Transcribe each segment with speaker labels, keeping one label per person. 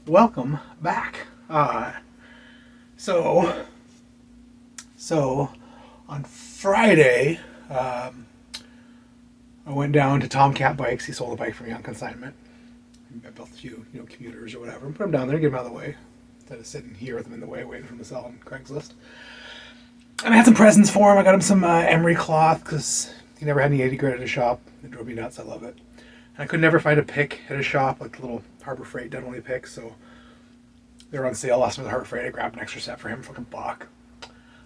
Speaker 1: welcome back. So, so on Friday, I went down to Tomcat Bikes. He sold a bike for me on consignment. I built a few, commuters or whatever, and put them down there, get them out of the way, instead of sitting here with them in the way, waiting for them to sell on Craigslist. And I had some presents for him. I got him some emery cloth because he never had any 80 grit at his shop. It drove me nuts. I love it. And I could never find a pick at his shop, like the little Harbor Freight dental picks, so they were on sale last time at Harbor Freight. I grabbed an extra set for him for $1. I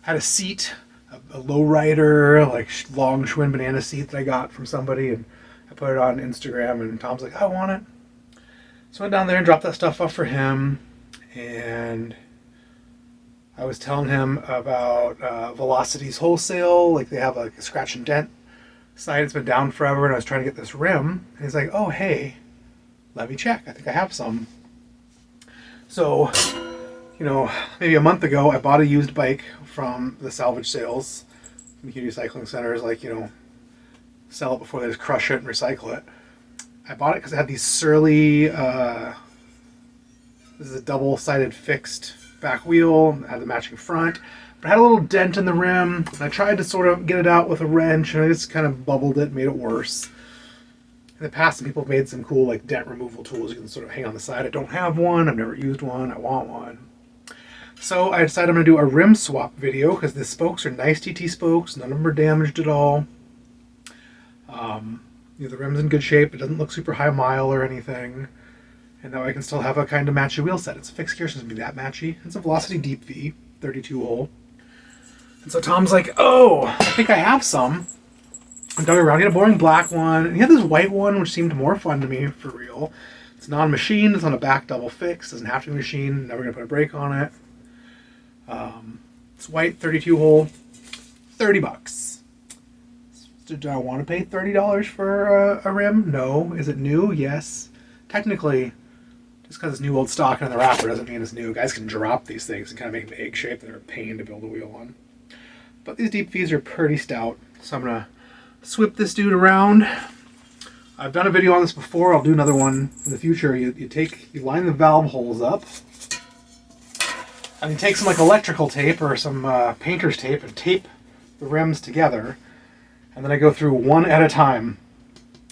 Speaker 1: had a seat, a lowrider, like long Schwinn banana seat that I got from somebody, and I put it on Instagram, and Tom's like, I want it. So I went down there and dropped that stuff off for him, and I was telling him about Velocity's Wholesale. Like, they have like a scratch and dent site. It's been down forever, and I was trying to get this rim, and he's like, oh, hey, let me check. I think I have some. So, maybe a month ago, I bought a used bike from the salvage sales. Community cycling centers, sell it before they just crush it and recycle it. I bought it because it had these surly, this is a double-sided fixed back wheel. It had the matching front, but it had a little dent in the rim. And I tried to sort of get it out with a wrench, and I just kind of bubbled it, made it worse. In the past, some people have made some cool dent removal tools you can sort of hang on the side. I don't have one. I've never used one. I want one. So I decided I'm going to do a rim swap video because the spokes are nice TT spokes. None of them are damaged at all. The rim's in good shape. It doesn't look super high mile or anything. And now I can still have a kind of matchy wheel set. It's a fixed gear, so it's going to be that matchy. It's a Velocity Deep V, 32 hole. And so Tom's like, oh, I think I have some. I'm dug around. He had a boring black one. And he had this white one, which seemed more fun to me, for real. It's non-machined. It's on a back double fix. Doesn't have to be machined. Never going to put a brake on it. It's white, 32 hole, $30. Do I want to pay $30 for a rim? No. Is it new? Yes. Technically, just because it's new old stock in the wrapper doesn't mean it's new. Guys can drop these things and kind of make them egg shaped. They're a pain to build a wheel on. But these deep V's are pretty stout, so I'm going to swip this dude around. I've done a video on this before. I'll do another one in the future. You line the valve holes up, and you take some electrical tape or some painter's tape and tape the rims together. And then I go through one at a time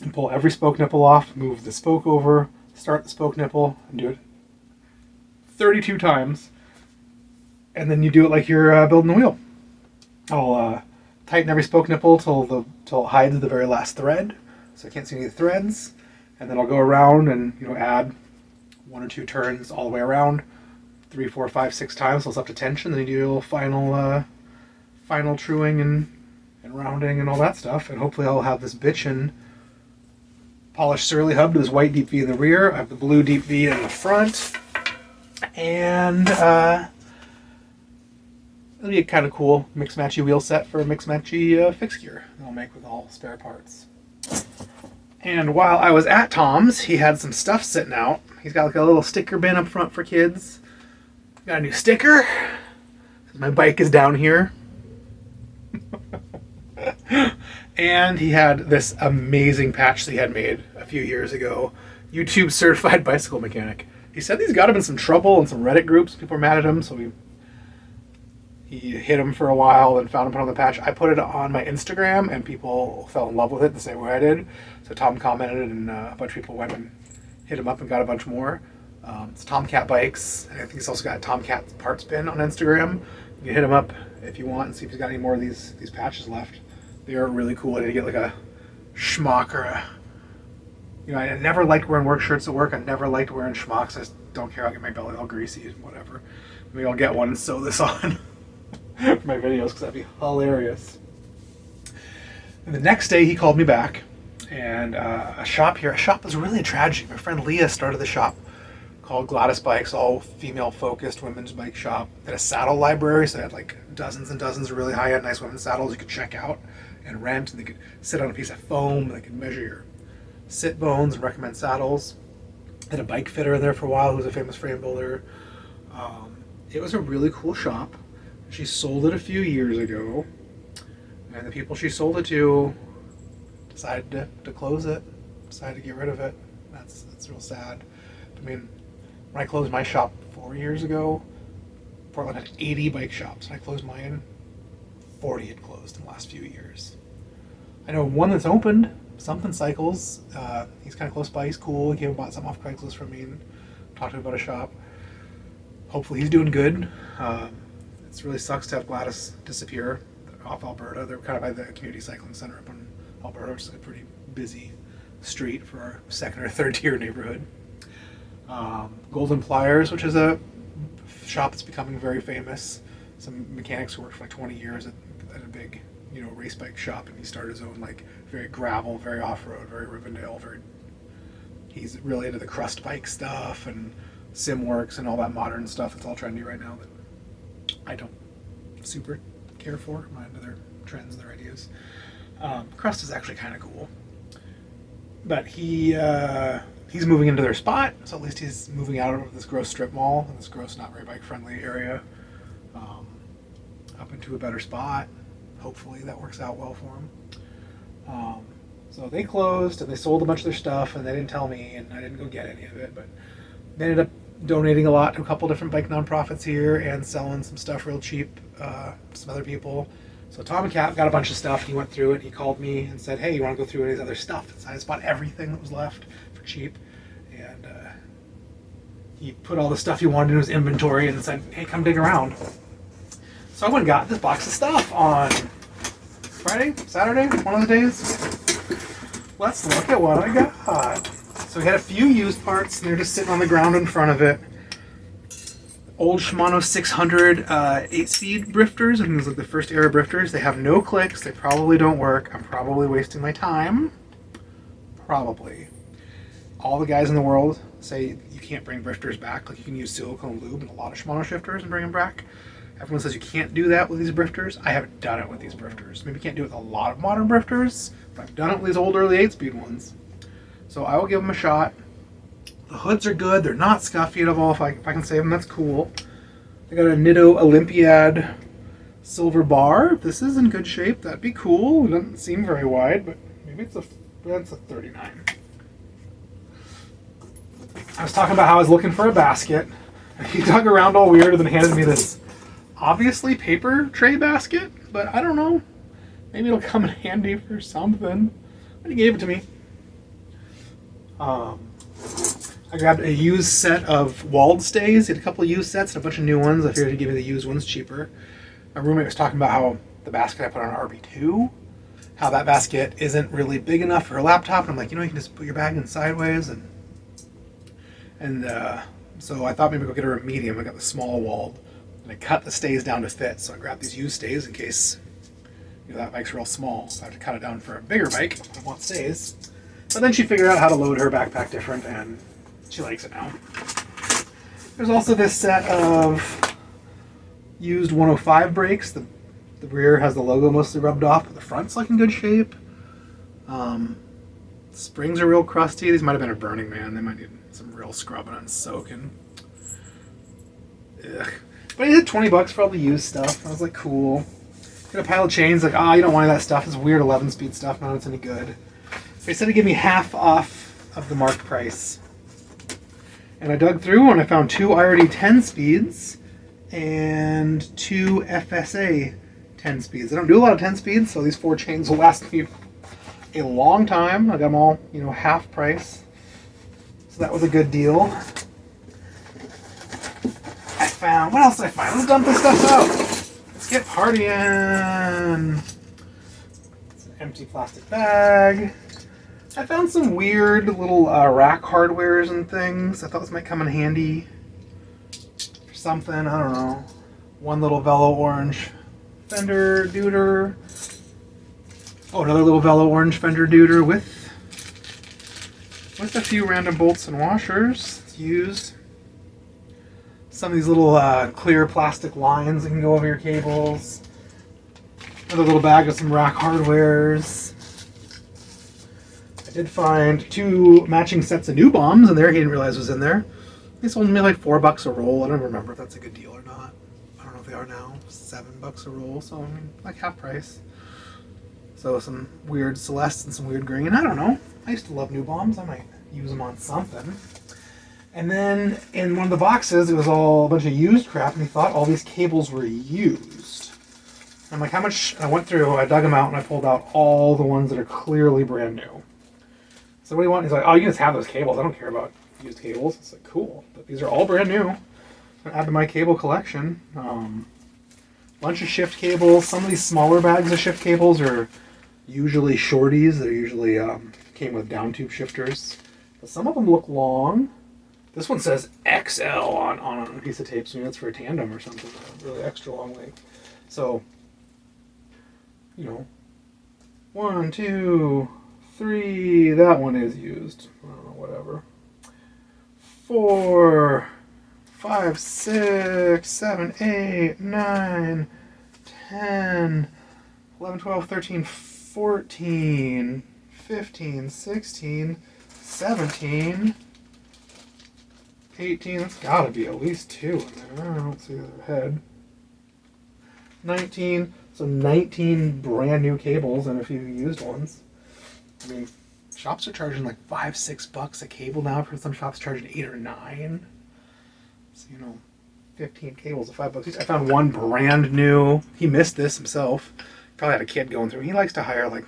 Speaker 1: and pull every spoke nipple off, move the spoke over, start the spoke nipple, and do it 32 times. And then you do it like you're building a wheel. I'll tighten every spoke nipple till it hides the very last thread, so I can't see any threads. And then I'll go around and add 1 or 2 turns all the way around, 3, 4, 5, 6 times, so it's up to tension. Then you do a little final truing and rounding and all that stuff. And hopefully I'll have this bitchin' polished Surly hub to this white Deep V in the rear. I have the blue Deep V in the front. And it'll be a kind of cool mix-matchy wheel set for a mix-matchy fixed gear that I'll make with all spare parts. And while I was at Tom's, he had some stuff sitting out. He's got a little sticker bin up front for kids. Got a new sticker. My bike is down here. And he had this amazing patch that he had made a few years ago. YouTube certified bicycle mechanic. He said he's got him in some trouble in some Reddit groups. People are mad at him, so he hit him for a while and found him put on the patch. I put it on my Instagram, and people fell in love with it the same way I did. So Tom commented, and a bunch of people went and hit him up and got a bunch more. It's Tomcat Bikes. I think he's also got Tomcat Parts Bin on Instagram. You can hit him up if you want and see if he's got any more of these patches left. They are really cool. I need to get like a schmuck or a... I never liked wearing work shirts at work. I never liked wearing schmucks. I just don't care. I'll get my belly all greasy and whatever. Maybe I'll get one and sew this on for my videos because that'd be hilarious. And the next day he called me back, and a shop was really a tragedy. My friend Leah started the shop called Gladys Bikes, all female focused women's bike shop. They had a saddle library, so they had dozens and dozens of really high-end nice women's saddles you could check out and rent, and they could sit on a piece of foam. They could measure your sit bones and recommend saddles. Had a bike fitter there for a while who was a famous frame builder. It was a really cool shop. She sold it a few years ago, and the people she sold it to decided to close it, decided to get rid of it. That's real sad. I mean, When I closed my shop 4 years ago, Portland had 80 bike shops. When I closed mine, 40 had closed in the last few years. I know one that's opened, Something Cycles. He's kind of close by. He's cool. He came and bought something off Craigslist from me and talked to me about a shop. Hopefully he's doing good. It really sucks to have Gladys disappear off Alberta. They're kind of by the community cycling center up in Alberta, which is a pretty busy street for our second or third tier neighborhood. Golden Pliers, which is a shop that's becoming very famous. Some mechanics who worked for like 20 years at a big, race bike shop, and he started his own like very gravel, very off-road, very Rivendell, he's really into the crust bike stuff and SimWorks and all that modern stuff that's all trendy right now that I don't super care for. I'm not into their trends and their ideas. Crust is actually kind of cool, but he's moving into their spot, so at least he's moving out of this gross strip mall, this gross not very bike friendly area, up into a better spot. Hopefully that works out well for him. So they closed and they sold a bunch of their stuff, and they didn't tell me, and I didn't go get any of it, but they ended up donating a lot to a couple different bike nonprofits here and selling some stuff real cheap to some other people. So Tomcat got a bunch of stuff. He went through it. He called me and said, "Hey, you want to go through any of his other stuff?" So I just bought everything that was left for cheap, and he put all the stuff he wanted in his inventory and said, "Hey, come dig around." So I went and got this box of stuff on Friday, Saturday, one of the days. Let's look at what I got. So we had a few used parts, and they're just sitting on the ground in front of it. Old Shimano 600 8-speed drifters. I think these are like the first era drifters. They have no clicks. They probably don't work. I'm probably wasting my time. Probably. All the guys in the world say you can't bring drifters back. Like, you can use silicone lube in a lot of Shimano shifters and bring them back. Everyone says you can't do that with these drifters. I haven't done it with these drifters. Maybe you can't do it with a lot of modern drifters, but I've done it with these old early 8-speed ones. So I will give them a shot. The hoods are good. They're not scuffy at all. If I can save them, that's cool. I got a Nitto Olympiad silver bar. If this is in good shape, that'd be cool. It doesn't seem very wide, but maybe that's a 39. I was talking about how I was looking for a basket. He dug around all weird and then handed me this obviously paper tray basket, but I don't know. Maybe it'll come in handy for something. But he gave it to me. I grabbed a used set of walled stays. He had a couple of used sets and a bunch of new ones. I figured he'd give me the used ones cheaper. My roommate was talking about how the basket I put on RB2, how that basket isn't really big enough for a laptop. And I'm like, you can just put your bag in sideways. And so I thought maybe go get her a medium. I got the small walled. And I cut the stays down to fit. So I grabbed these used stays in case that bike's real small. So I have to cut it down for a bigger bike. I want stays. But then she figured out how to load her backpack different, and she likes it now. There's also this set of used 105 brakes. The rear has the logo mostly rubbed off, but the front's like in good shape. Springs are real crusty. These might have been a Burning Man. They might need some real scrubbing and soaking. Ugh. But he had $20 for all the used stuff. I was like, cool. Got a pile of chains, like, you don't want any of that stuff. It's weird 11-speed stuff. None of it's any good. They said to give me half off of the marked price. And I dug through and I found 2 IRD 10 speeds and 2 FSA 10 speeds. I don't do a lot of 10 speeds, so these 4 chains will last me a long time. I got them all, half price. So that was a good deal. What else did I find? Let's dump this stuff out. Let's get partying. It's an empty plastic bag. I found some weird little rack hardwares and things. I thought this might come in handy for something. I don't know. One little Velo orange fender deuter. Oh, another little Velo orange fender deuter with a few random bolts and washers. It's used. Some of these little clear plastic lines that can go over your cables. Another little bag of some rack hardwares. I did find 2 matching sets of new bombs in there. He didn't realize was in there. They sold me like $4 a roll. I don't remember if that's a good deal or not. I don't know if they are now. $7 a roll, so I mean, like half price. So some weird Celeste and some weird green. I don't know. I used to love new bombs. I might use them on something. And then in one of the boxes, it was all a bunch of used crap, and he thought all these cables were used. I'm like, how much? And I went through, I dug them out, and I pulled out all the ones that are clearly brand new. So what do you want? He's like, oh, you can just have those cables. I don't care about used cables. It's like, cool. But these are all brand new. I'm going to add to my cable collection. Bunch of shift cables. Some of these smaller bags of shift cables are usually shorties. They're usually came with down tube shifters. But some of them look long. This one says XL on a piece of tape, so that's for a tandem or something. Really extra long length. So, you know, 1, 2, 3. That one is used. I don't know, whatever. 4, 5, 6, 7, 8, 9, 10, 11, 12, 13, 14, 15, 16, 17, 18. That's gotta be at least 2 in there. I don't see the head. 19. So 19 brand new cables and a few used ones. I mean, shops are charging like $5-6 a cable now. For some shops charging 8 or 9. So, you know, 15 cables at $5 each. I found one brand new. He missed this himself. Probably had a kid going through. He likes to hire like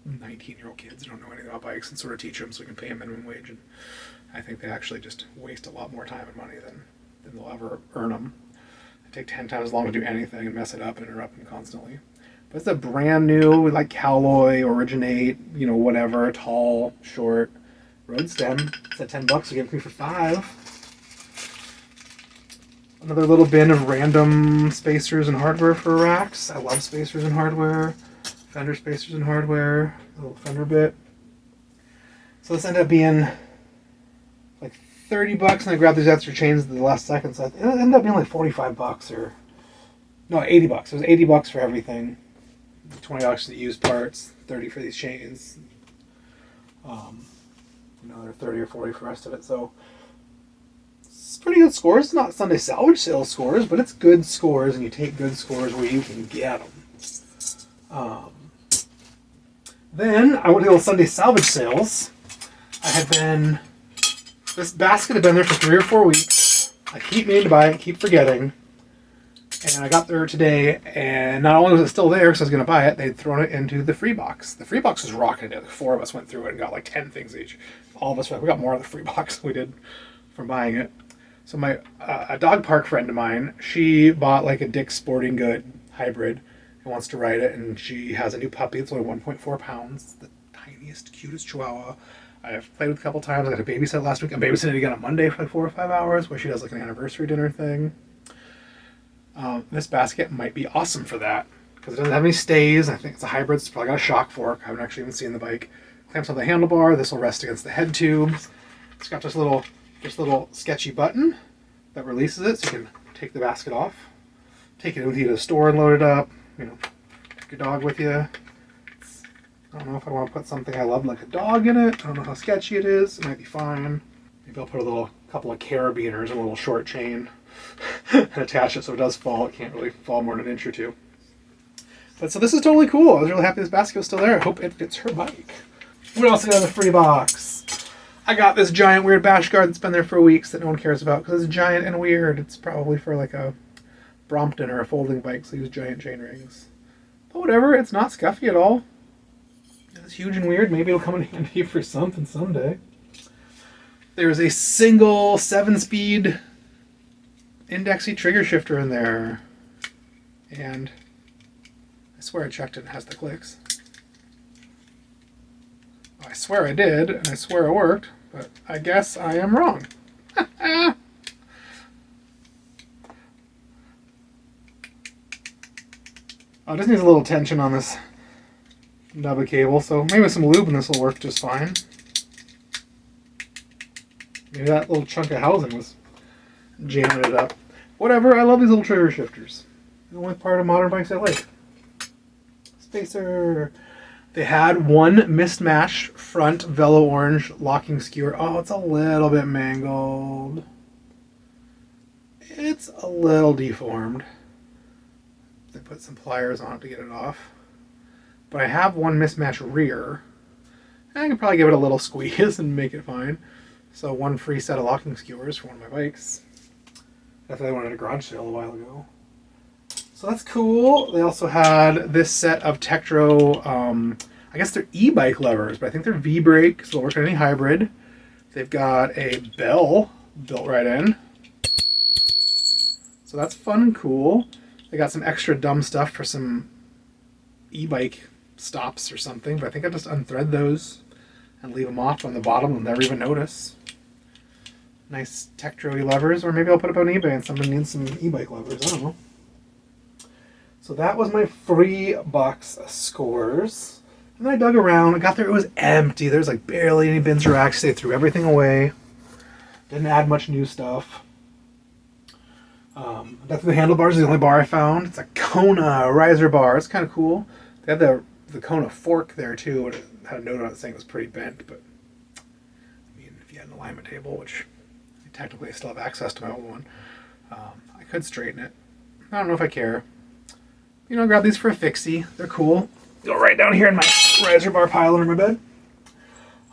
Speaker 1: 19-year-old kids who don't know anything about bikes and sort of teach them so we can pay them minimum wage. And I think they actually just waste a lot more time and money than they'll ever earn them. They take 10 times as long to do anything and mess it up and interrupt them constantly. But it's a brand new, like Cowloy, Originate, you know, whatever, tall, short, road stem. It's at $10. They gave it to me for $5. Another little bin of random spacers and hardware for racks. I love spacers and hardware. Fender spacers and hardware. A little fender bit. So this ended up being like $30, and I grabbed these extra chains at the last second. So it ended up being like $45 or no, $80. It was $80 for everything. $20 to use parts, $30 for these chains. Another $30 or $40 for the rest of it. So it's pretty good scores. It's not Sunday salvage sales scores, but it's good scores, and you take good scores where you can get them. Then I went to the Sunday salvage sales. This basket had been there for 3 or 4 weeks. I keep meaning to buy it, keep forgetting. And I got there today, and not only was it still there because I was going to buy it, they'd thrown it into the free box. The free box was rocking it. The 4 of us went through it and got like 10 things each. All of us, we got more of the free box than we did from buying it. So a dog park friend of mine, she bought like a Dick's Sporting Good hybrid and wants to ride it, and she has a new puppy. It's only 1.4 pounds, the tiniest, cutest Chihuahua. I've played with a couple times. I got a babysit last week. I'm babysitting again on Monday for like 4 or 5 hours, where she does like an anniversary dinner thing. This basket might be awesome for that because it doesn't have any stays. I think it's a hybrid. It's probably got a shock fork. I haven't actually even seen the bike. Clamps on the handlebar. This will rest against the head tubes. It's got this little sketchy button that releases it, so you can take the basket off, take it with you to the store and load it up. You know, take your dog with you. I don't know if I want to put something I love like a dog in it. I don't know how sketchy it is. It might be fine. Maybe I'll put a couple of carabiners and a little short chain and attach it so it does fall. It can't really fall more than an inch or two. But so this is totally cool. I was really happy this basket was still there. I hope it fits her bike. What else I got in the free box? I got this giant weird bash guard that's been there for weeks that no one cares about because it's giant and weird. It's probably for like a Brompton or a folding bike, so use giant chain rings. But whatever, it's not scuffy at all. It's huge and weird. Maybe it'll come in handy for something someday. There's a single 7-speed indexy trigger shifter in there. And I swear I checked it and it has the clicks. I swear I did, and I swear it worked, but I guess I am wrong. Oh, it just needs a little tension on this nub of cable, so maybe with some lube and this will work just fine. Maybe that little chunk of housing was jamming it up. Whatever, I love these little trigger shifters. The only part of modern bikes I like. Spacer. They had one mismatched front Velo Orange locking skewer. Oh, it's a little bit mangled. It's a little deformed. They put some pliers on it to get it off. But I have one mismatched rear. I can probably give it a little squeeze and make it fine. So one free set of locking skewers for one of my bikes. Definitely wanted a garage sale a while ago. So that's cool. They also had this set of Tektro, I guess they're e-bike levers, but I think they're V-brake, so they'll work on any hybrid. They've got a bell built right in. So that's fun and cool. They got some extra dumb stuff for some e-bike stops or something, but I think I'll just unthread those and leave them off on the bottom and never even notice. Nice Tektro levers, or maybe I'll put up on eBay and somebody needs some e-bike levers, I don't know. So that was my free box of scores. And then I dug around, I got there, it was empty. There's like barely any bins or racks. They threw everything away. Didn't add much new stuff. Definitely the handlebars is the only bar I found. It's a Kona riser bar. It's kind of cool. They have the Kona fork there too. It had a note on it saying it was pretty bent, but I mean, if you had an alignment table, which technically I still have access to my old one, I could straighten it. I don't know if I care. You know, grab these for a fixie. They're cool. Go right down here in my riser bar pile under my bed.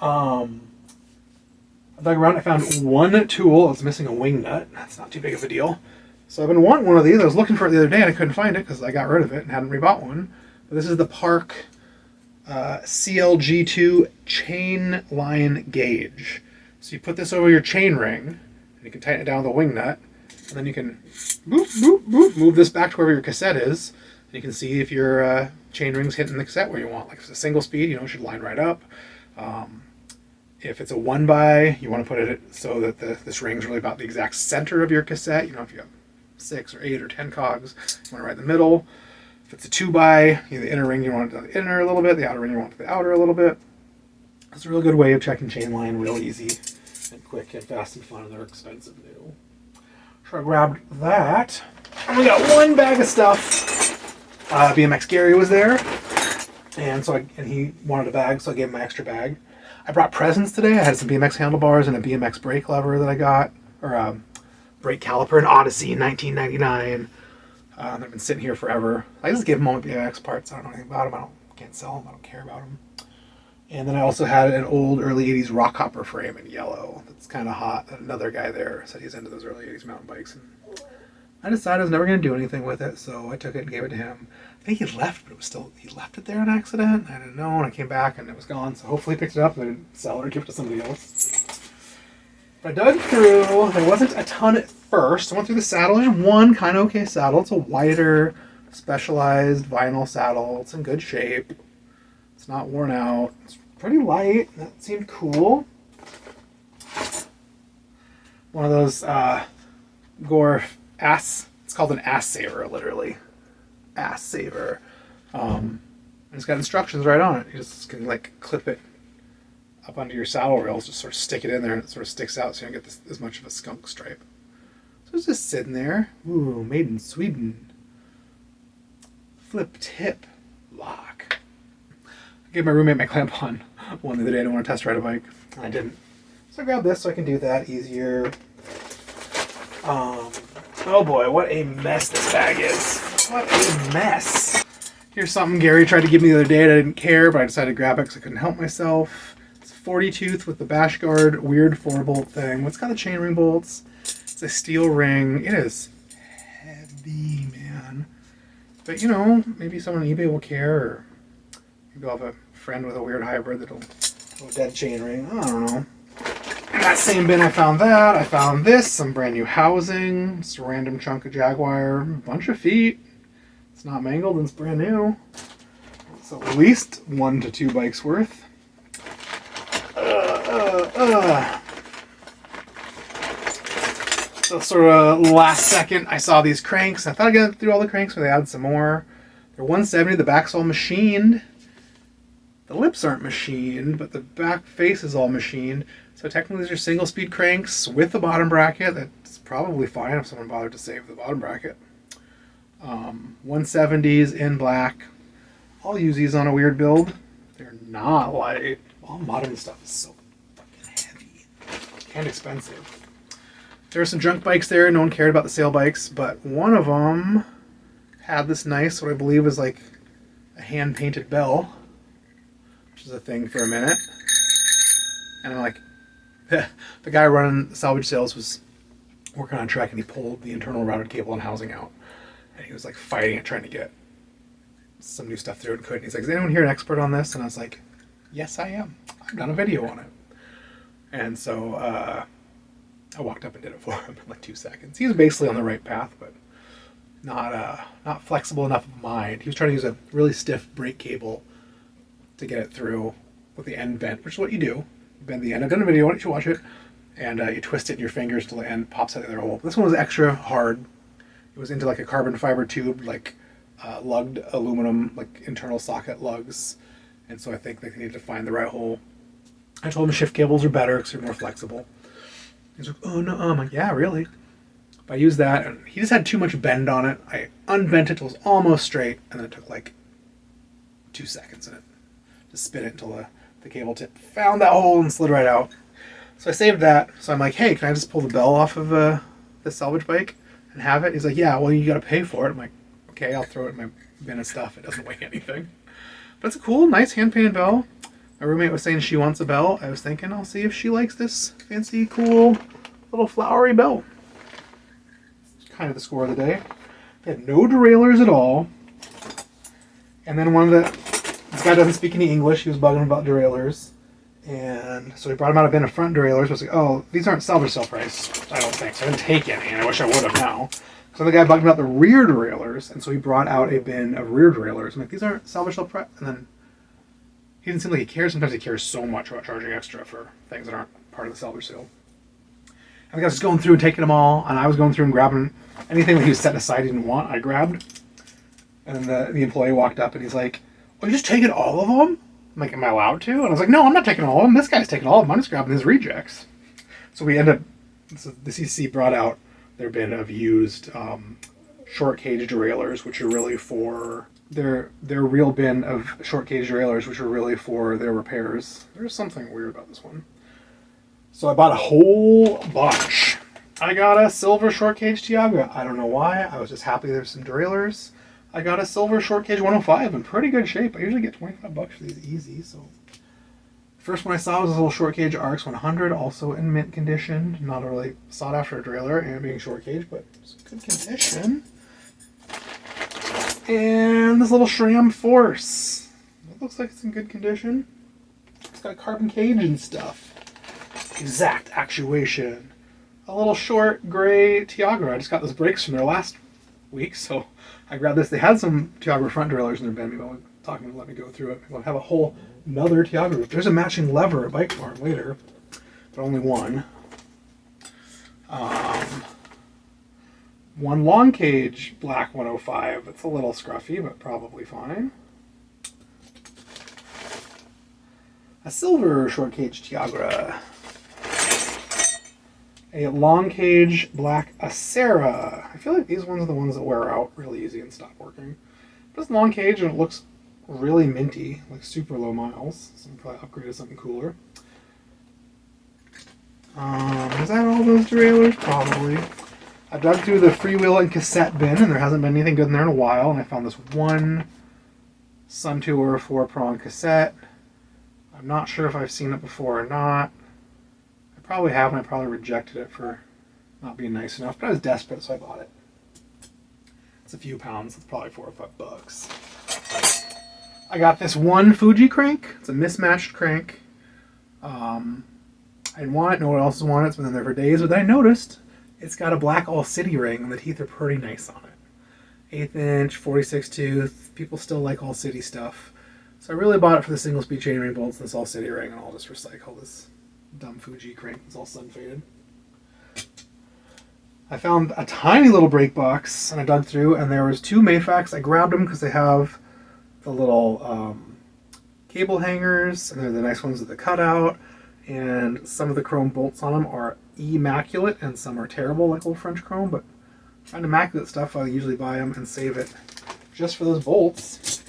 Speaker 1: I dug around. I found one tool. I was missing a wing nut. That's not too big of a deal. So I've been wanting one of these. I was looking for it the other day and I couldn't find it because I got rid of it and hadn't rebought one. But this is the Park CLG2 chain line gauge. So you put this over your chain ring and you can tighten it down with a wing nut. And then you can boop, boop, boop, move this back to wherever your cassette is. And you can see if your chain ring's hitting the cassette where you want. Like if it's a single speed, you know, it should line right up. If it's a 1x, you want to put it so that this ring's really about the exact center of your cassette. You know, if you have 6 or 8 or 10 cogs, you want it right in the middle. If it's a 2x, the inner ring, you want it to the inner a little bit, the outer ring, you want it to the outer a little bit. It's a real good way of checking chain line, real easy and quick and fast and fun, and they're expensive new. So I grabbed that. And we got one bag of stuff. BMX Gary was there, and he wanted a bag, so I gave him my extra bag. I brought presents today. I had some BMX handlebars and a BMX brake lever that I got, or a brake caliper, an Odyssey in 1999. They've been sitting here forever. I just gave them all my BMX parts. I don't know anything about them. Can't sell them. I don't care about them. And then I also had an old early 80s rock hopper frame in yellow that's kind of hot. Another guy there said he's into those early 80s mountain bikes. And I decided I was never going to do anything with it, so I took it and gave it to him. I think he left, but he left it there on accident. I didn't know, and I came back and it was gone. So hopefully he picked it up and I didn't sell it or give it to somebody else. But I dug through. There wasn't a ton at first. I went through the saddle. There's one kind of okay saddle. It's a wider, specialized vinyl saddle. It's in good shape. It's not worn out. It's pretty light. That seemed cool. One of those Gore ass. It's called an ass saver, literally. Ass saver. And it's got instructions right on it. You just can like clip it up onto your saddle rails, just sort of stick it in there, and it sort of sticks out, so you don't get as much of a skunk stripe. So it's just sitting there. Ooh, made in Sweden. Flip tip lock. I gave my roommate my clamp on one the other day. I didn't want to test ride a bike. I didn't. So I grabbed this so I can do that easier. Oh boy, what a mess this bag is. What a mess. Here's something Gary tried to give me the other day and I didn't care, but I decided to grab it because I couldn't help myself. It's 40 tooth with the bash guard weird 4-bolt thing. It's got the chainring bolts. It's a steel ring. It is heavy, man. But you know, maybe someone on eBay will care, or maybe I'll have a friend with a weird hybrid that'll have a dead chainring. I don't know. In that same bin I found that. I found this, some brand new housing. Just a random chunk of Jaguar. A bunch of feet. It's not mangled and it's brand new. It's at least 1 to 2 bikes worth. So sort of last second I saw these cranks. I thought I'd get through all the cranks, but they added some more. They're 170, the back's all machined. The lips aren't machined, but the back face is all machined. So technically these are single speed cranks with the bottom bracket. That's probably fine if someone bothered to save the bottom bracket. 170s in black. I'll use these on a weird build. They're not light. All modern stuff is so fucking heavy and expensive. There were some junk bikes there. No one cared about the sale bikes, but one of them had this nice, what I believe was like a hand-painted bell, which is a thing for a minute. And I'm like, The guy running salvage sales was working on a truck, and he pulled the internal routed cable and housing out, and he was like fighting it, trying to get some new stuff through and couldn't. He's like, is anyone here an expert on this? And I was like, yes, I am. I've done a video on it. And so I walked up and did it for him in like 2 seconds. He was basically on the right path, but not flexible enough of mind. He was trying to use a really stiff brake cable to get it through with the end bent, which is what you do. You bend the end. I've done a video, why don't you watch it? And you twist it in your fingers till the end pops out of the other hole. This one was extra hard. It was into like a carbon fiber tube, like lugged aluminum, like internal socket lugs. And so I think they needed to find the right hole. I told him shift cables are better because they're more flexible. He's like, oh no, I'm like, yeah, really? But I used that, and he just had too much bend on it. I unbent it till it was almost straight, and then it took like 2 seconds in it to spin it until the cable tip found that hole and slid right out. So I saved that. So I'm like, hey, can I just pull the bell off of the salvage bike and have it? He's like, yeah, well, you got to pay for it. I'm like, okay, I'll throw it in my bin of stuff. It doesn't weigh anything. But it's a cool, nice hand-painted bell. My roommate was saying she wants a bell. I was thinking I'll see if she likes this fancy, cool, little flowery bell. It's kind of the score of the day. They had no derailleurs at all. And then this guy doesn't speak any English. He was bugging about derailleurs. And so he brought him out a bin of front derailleurs. I was like, oh, these aren't salvage sale price. I don't think. So I didn't take any, and I wish I would have now. So the guy bugged about the rear derailleurs, and so he brought out a bin of rear derailleurs. I'm like, these aren't salvage sale price. And then he didn't seem like he cares. Sometimes he cares so much about charging extra for things that aren't part of the salvage sale. And the guy was going through and taking them all, and I was going through and grabbing anything that he was setting aside he didn't want, I grabbed. And then the employee walked up, and he's like, oh, you just taking all of them? I'm like, am I allowed to? And I was like, no, I'm not taking all of them. This guy's taking all of them. I'm just grabbing his rejects. So we end up, the CC brought out their bin of used short cage derailleurs, which are really for their real bin of short cage derailleurs, which are really for their repairs. There's something weird about this one. So I bought a whole bunch. I got a silver short cage Tiagra. I don't know why. I was just happy there's some derailleurs. I got a silver short cage 105 in pretty good shape. I usually get $25 for these easy. So first one I saw was this little short cage RX 100, also in mint condition. Not a really sought after derailleur and being short cage, but it's good condition. And this little SRAM Force. It looks like it's in good condition. It's got a carbon cage and stuff. Exact actuation. A little short gray Tiagra. I just got those brakes from there last week, so I grabbed this. They had some Tiagra front derailleurs in their bin. Maybe I'll talk to them and let me go through it. We'll have a whole another Tiagra. There's a matching lever at Bike Farm later, but only one. One long cage black 105. It's a little scruffy, but probably fine. A silver short cage Tiagra. A long cage black Acera. I feel like these ones are the ones that wear out really easy and stop working. But it's long cage and it looks really minty, like super low miles. So I'm probably upgrade to something cooler. Is that all those derailleurs? Probably. I dug through the freewheel and cassette bin, and there hasn't been anything good in there in a while. And I found this one Sun Tour 4-prong cassette. I'm not sure if I've seen it before or not. I probably haven't. I probably rejected it for not being nice enough, but I was desperate, so I bought it. It's a few pounds. It's probably $4 or $5. I got this one Fuji crank. It's a mismatched crank. I didn't want it. No one else wanted it. It's been in there for days, but then I noticed it's got a black all city ring, and the teeth are pretty nice on it. 1/8 inch, 46 tooth. People still like all city stuff. So I really bought it for the single speed chainring bolts and this all city ring, and I'll just recycle this dumb Fuji crank that's all sun faded. I found a tiny little brake box, and I dug through, and there was 2 Mayfacs. I grabbed them because they have the little cable hangers, and they're the nice ones with the cutout, and some of the chrome bolts on them are immaculate, and some are terrible, like old French chrome, but find immaculate stuff, I usually buy them and save it just for those bolts.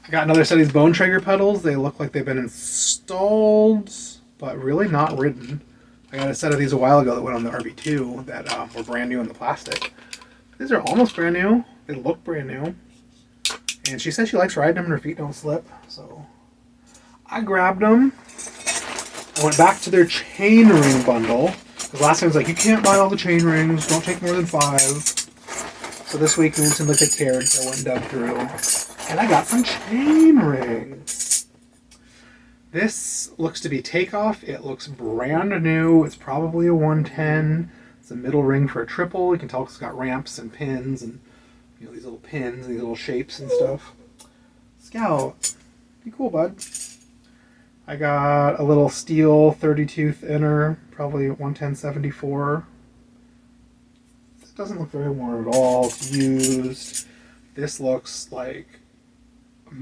Speaker 1: I got another set of these bone trigger pedals. They look like they've been installed, but really not ridden. I got a set of these a while ago that went on the RB2 that were brand new in the plastic. These are almost brand new. They look brand new. And she says she likes riding them and her feet don't slip. So I grabbed them. I went back to their chain ring bundle. Because last time I was like, you can't buy all the chain rings, don't take more than 5. So this week we seemed like they cared, so I went and dug through. And I got some chain rings. This looks to be takeoff. It looks brand new. It's probably a 110. It's a middle ring for a triple. You can tell it's got ramps and pins and these little pins and these little shapes and stuff. Scout. Be cool, bud. I got a little steel 30-tooth inner, probably 110/74. It doesn't look very worn at all. It's used. This looks like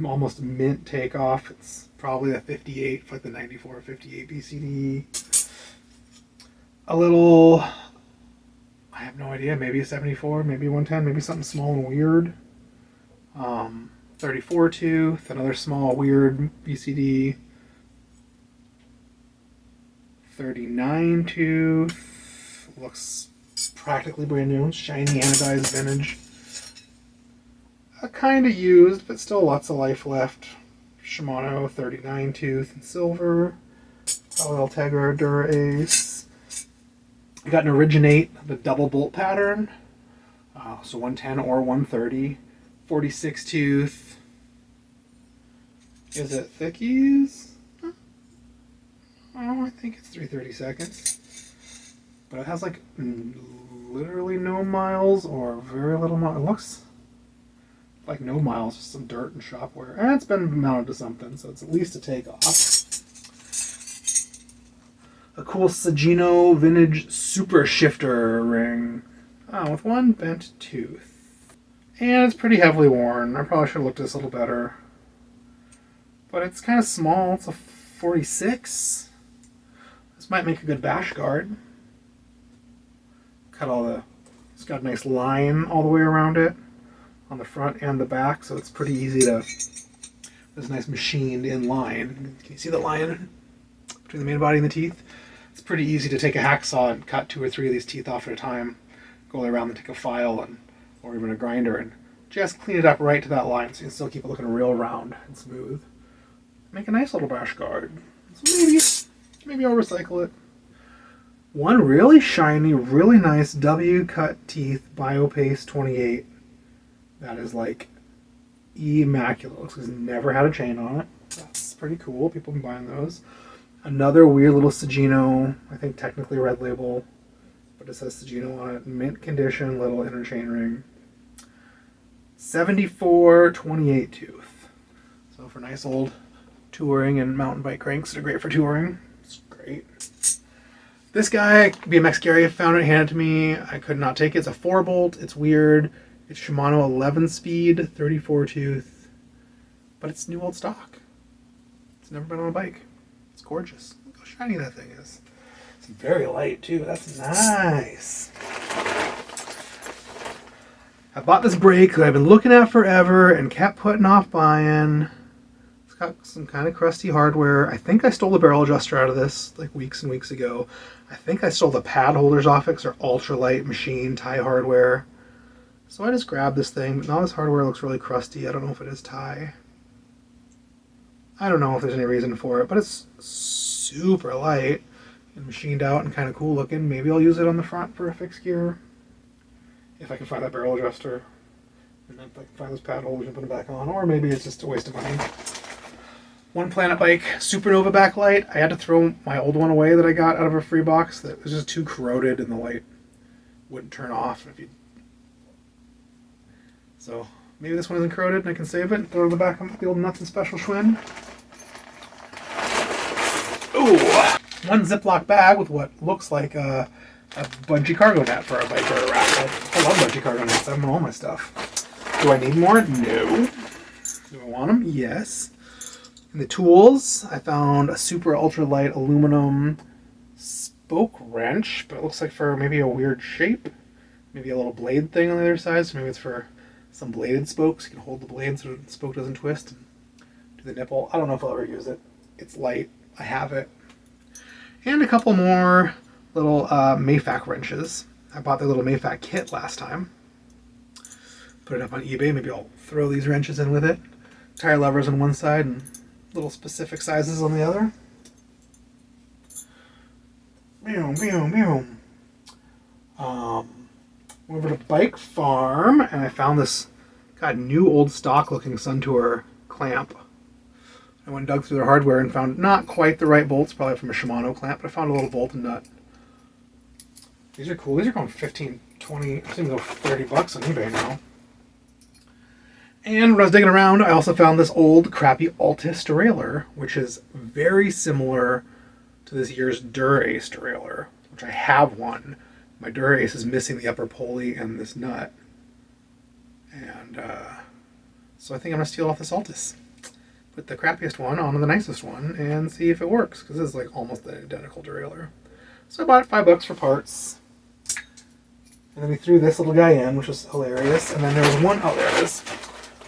Speaker 1: almost mint takeoff. It's probably a 58, like the 94 or 58 BCD. A little, I have no idea, maybe a 74, maybe a 110, maybe something small and weird. 34 tooth, another small weird BCD. 39 tooth, looks practically brand new, shiny anodized vintage. Kind of used, but still lots of life left. Shimano 39 tooth in silver. Altegra Dura Ace. I got an Originate, the double bolt pattern. So 110 or 130. 46 tooth. Is it thickies? Oh, I think it's 3/32. But it has like literally no miles or very little miles. It looks like no miles, just some dirt and shop wear. And it's been mounted to something, so it's at least a takeoff. A cool Sagino vintage super shifter ring. Oh, with one bent tooth. And it's pretty heavily worn. I probably should have looked at this a little better. But it's kind of small. It's a 46. This might make a good bash guard. It's got a nice line all the way around it on the front and the back, so it's pretty easy to, this nice machined in line. Can you see the line between the main body and the teeth? It's pretty easy to take a hacksaw and cut 2 or 3 of these teeth off at a time, go around and take a file or even a grinder and just clean it up right to that line so you can still keep it looking real round and smooth. Make a nice little bash guard. So maybe I'll recycle it. One really shiny, really nice W-cut teeth Biopaste 28. That is like immaculate. Looks like it's never had a chain on it. That's pretty cool. People have been buying those. Another weird little Sagino, I think technically red label, but it says Sagino on it. Mint condition, little inner chain ring. 74 28 tooth. So for nice old touring and mountain bike cranks that are great for touring. It's great. This guy, BMX Gary, found it, handed it to me. I could not take it. It's a 4-bolt. It's weird. It's Shimano 11-speed, 34 tooth. But it's new old stock. It's never been on a bike. It's gorgeous. Look how shiny that thing is. It's very light too. That's nice. I bought this brake that I've been looking at forever and kept putting off buying. It's got some kind of crusty hardware. I think I stole the barrel adjuster out of this like weeks and weeks ago. I think I stole the pad holders off it because they're ultralight machine tie hardware. So I just grabbed this thing, but now this hardware looks really crusty. I don't know if it is tie. I don't know if there's any reason for it, but it's super light and machined out and kind of cool looking. Maybe I'll use it on the front for a fixed gear. If I can find that barrel adjuster. And then if I can find those pad holders and put them back on. Or maybe it's just a waste of money. One Planet Bike Supernova backlight. I had to throw my old one away that I got out of a free box that was just too corroded and the light wouldn't turn off. So maybe this one isn't corroded and I can save it and throw it in the back of the old Nuts and Special Schwinn. Ooh! One Ziploc bag with what looks like a bungee cargo net for a bike or a rack. I love bungee cargo nets. I have them on all my stuff. Do I need more? No. Do I want them? Yes. In the tools, I found a super ultralight aluminum spoke wrench, but it looks like for maybe a weird shape. Maybe a little blade thing on the other side, so maybe it's for some bladed spokes. You can hold the blade so the spoke doesn't twist and do the nipple. I don't know if I'll ever use it. It's light. I have it. And a couple more little Mayfac wrenches. I bought the little Mayfac kit last time. Put it up on eBay. Maybe I'll throw these wrenches in with it. Tire levers on one side and little specific sizes on the other. Went over to Bike Farm and I found this new old stock looking Suntour clamp. I went and dug through their hardware and found not quite the right bolts, probably from a Shimano clamp, but I found a little bolt and nut. These are cool. These are going 15, 20, I think go $30 on eBay now. And when I was digging around, I also found this old crappy Altis derailleur, which is very similar to this year's Dura-Ace derailleur, which I have one. My Dura-Ace is missing the upper pulley and this nut. And so I think I'm going to steal off this Altis. Put the crappiest one onto the nicest one and see if it works, because this is like almost the identical derailleur. So I bought it $5 for parts. And then we threw this little guy in, which was hilarious. And then there was one, oh, there it is.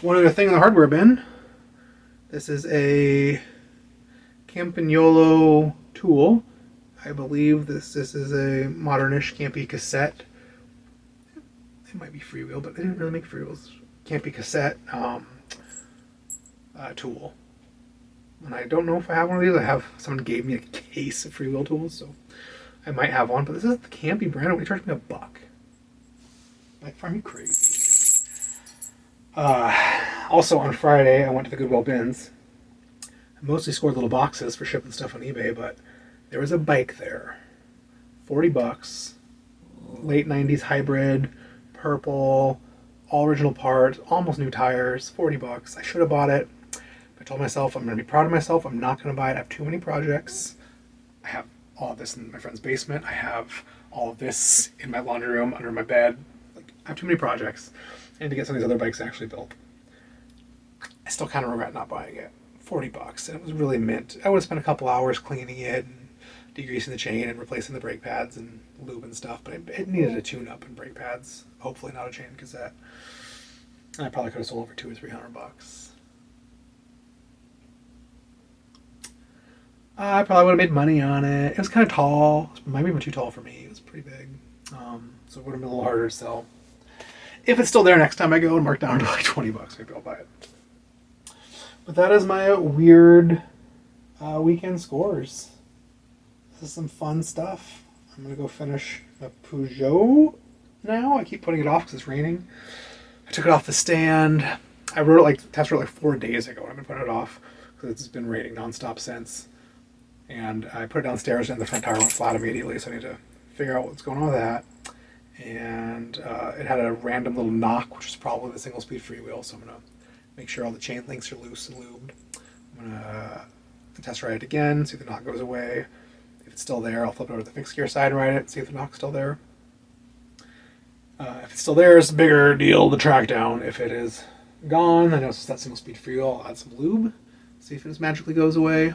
Speaker 1: One other thing in the hardware bin. This is a Campagnolo tool. I believe this is a modernish Campy cassette. It might be freewheel, but they didn't really make freewheels. Campy cassette tool. And I don't know if I have one of these. I have, someone gave me a case of freewheel tools, so I might have one. But this is the Campy brand. It charged me $1. Bike Farm, you crazy. Also on Friday, I went to the Goodwill bins. I mostly scored little boxes for shipping stuff on eBay, but there was a bike there. $40. Late 90s hybrid, purple, all original parts, almost new tires, $40. I should have bought it. I told myself I'm going to be proud of myself. I'm not going to buy it. I have too many projects. I have all of this in my friend's basement. I have all of this in my laundry room, under my bed. I have too many projects. I need to get some of these other bikes actually built. I still kind of regret not buying it. $40, and it was really mint. I would have spent a couple hours cleaning it and degreasing the chain and replacing the brake pads and lube and stuff, but it needed a tune-up and brake pads. Hopefully not a chain cassette. And I probably could have sold it for $200 or $300. I probably would have made money on it. It was kind of tall. It might be even too tall for me. It was pretty big. So it would have been a little harder to sell. If it's still there next time I go and mark down to like $20, maybe I'll buy it. But that is my weird weekend scores. This is some fun stuff. I'm going to go finish a Peugeot now. I keep putting it off because it's raining. I took it off the stand. I wrote it tested it 4 days ago. I've been putting it off because it's been raining nonstop since. And I put it downstairs and the front tire went flat immediately, so I need to figure out what's going on with that. And it had a random little knock, which is probably the single speed freewheel, so I'm going to make sure all the chain links are loose and lubed. I'm going to test ride it again, see if the knock goes away. If it's still there, I'll flip it over to the fixed gear side and ride it, see if the knock's still there. If it's still there, it's a bigger deal to track down. If it is gone, I know it's that single speed freewheel, I'll add some lube, see if it just magically goes away,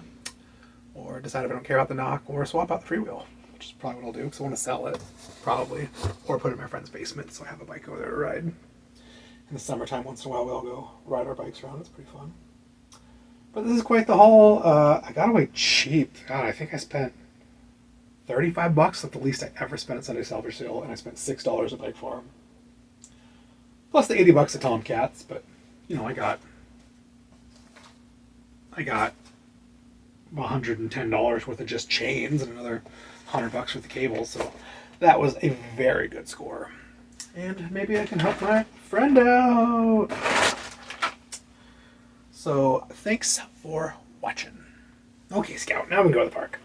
Speaker 1: or decide if I don't care about the knock, or swap out the freewheel, which is probably what I'll do, because I want to sell it, probably, or put it in my friend's basement so I have a bike over there to ride. In the summertime, once in a while, we'll go ride our bikes around. It's pretty fun. But this is quite the haul. I got away cheap. God, I think I spent $35. That's the least I ever spent at Sunday Salvage Sale, and I spent $6 at Bike Farm. Plus the $80 at Tomcats, but, you know, I got $110 worth of just chains and another $100 for the cables, so that was a very good score. And maybe I can help my friend out. So thanks for watching. Okay, Scout, now we can go to the park.